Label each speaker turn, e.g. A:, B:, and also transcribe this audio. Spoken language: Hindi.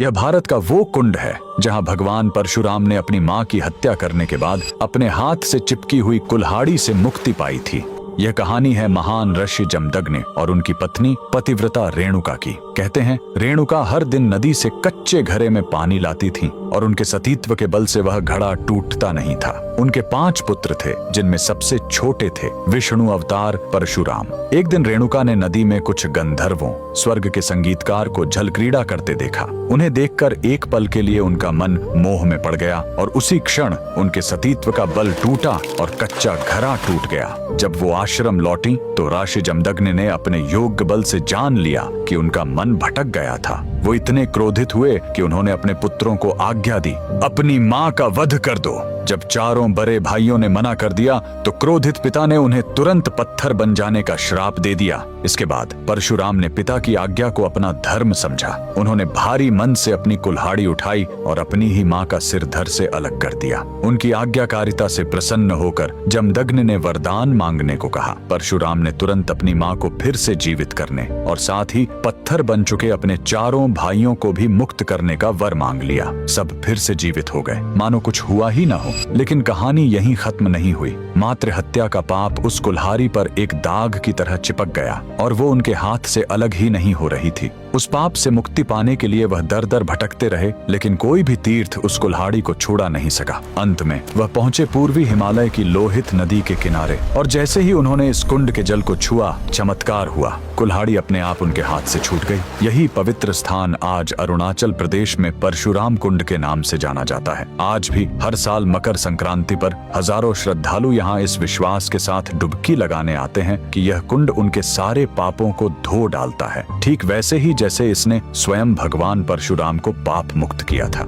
A: यह भारत का वो कुंड है जहां भगवान परशुराम ने अपनी मां की हत्या करने के बाद अपने हाथ से चिपकी हुई कुल्हाड़ी से मुक्ति पाई थी। यह कहानी है महान ऋषि जमदग्नि और उनकी पत्नी पतिव्रता रेणुका की। कहते हैं रेणुका हर दिन नदी से कच्चे घड़े में पानी लाती थी और उनके सतीत्व के बल से वह घड़ा टूटता नहीं था। उनके 5 पुत्र थे जिनमें सबसे छोटे थे विष्णु अवतार परशुराम। एक दिन रेणुका ने नदी में कुछ गंधर्वों स्वर्ग के संगीतकार को जल क्रीड़ा करते देखा। उन्हें देखकर एक पल के लिए उनका मन मोह में पड़ गया और उसी क्षण उनके सतीत्व का बल टूटा और कच्चा घड़ा टूट गया। जब वो आश्रम लौटी तो ऋषि जमदग्नि ने अपने योग्य बल से जान लिया कि उनका मन भटक गया था। वो इतने क्रोधित हुए कि उन्होंने अपने पुत्रों को आज्ञा दी, अपनी मां का वध कर दो। जब चारों बड़े भाइयों ने मना कर दिया तो क्रोधित पिता ने उन्हें तुरंत पत्थर बन जाने का श्राप दे दिया। इसके बाद परशुराम ने पिता की आज्ञा को अपना धर्म समझा। उन्होंने भारी मन से अपनी कुल्हाड़ी उठाई और अपनी ही मां का सिर धड़ से अलग कर दिया। उनकी आज्ञाकारिता से प्रसन्न होकर जमदग्नि ने वरदान मांगने को कहा। परशुराम ने तुरंत अपनी मां को फिर से जीवित करने और साथ ही पत्थर बन चुके अपने चारों भाइयों को भी मुक्त करने का वर मांग लिया। सब फिर से जीवित हो गए, मानो कुछ हुआ ही ना हो। लेकिन कहानी यहीं खत्म नहीं हुई। मातृ हत्या का पाप उस कुल्हाड़ी पर एक दाग की तरह चिपक गया और वो उनके हाथ से अलग ही नहीं हो रही थी। उस पाप से मुक्ति पाने के लिए वह दर दर भटकते रहे, लेकिन कोई भी तीर्थ उस कुल्हाड़ी को छुड़ा नहीं सका। अंत में वह पहुंचे पूर्वी हिमालय की लोहित नदी के किनारे और जैसे ही उन्होंने इस कुंड के जल को छुआ, चमत्कार हुआ। कुल्हाड़ी अपने आप उनके हाथ से छूट गई। यही पवित्र स्थान आज अरुणाचल प्रदेश में परशुराम कुंड के नाम से जाना जाता है। आज भी हर साल मकर संक्रांति पर हजारों श्रद्धालु यहाँ इस विश्वास के साथ डुबकी लगाने आते हैं कि यह कुंड उनके सारे पापों को धो डालता है, ठीक वैसे ही जैसे इसने स्वयं भगवान परशुराम को पाप मुक्त किया था।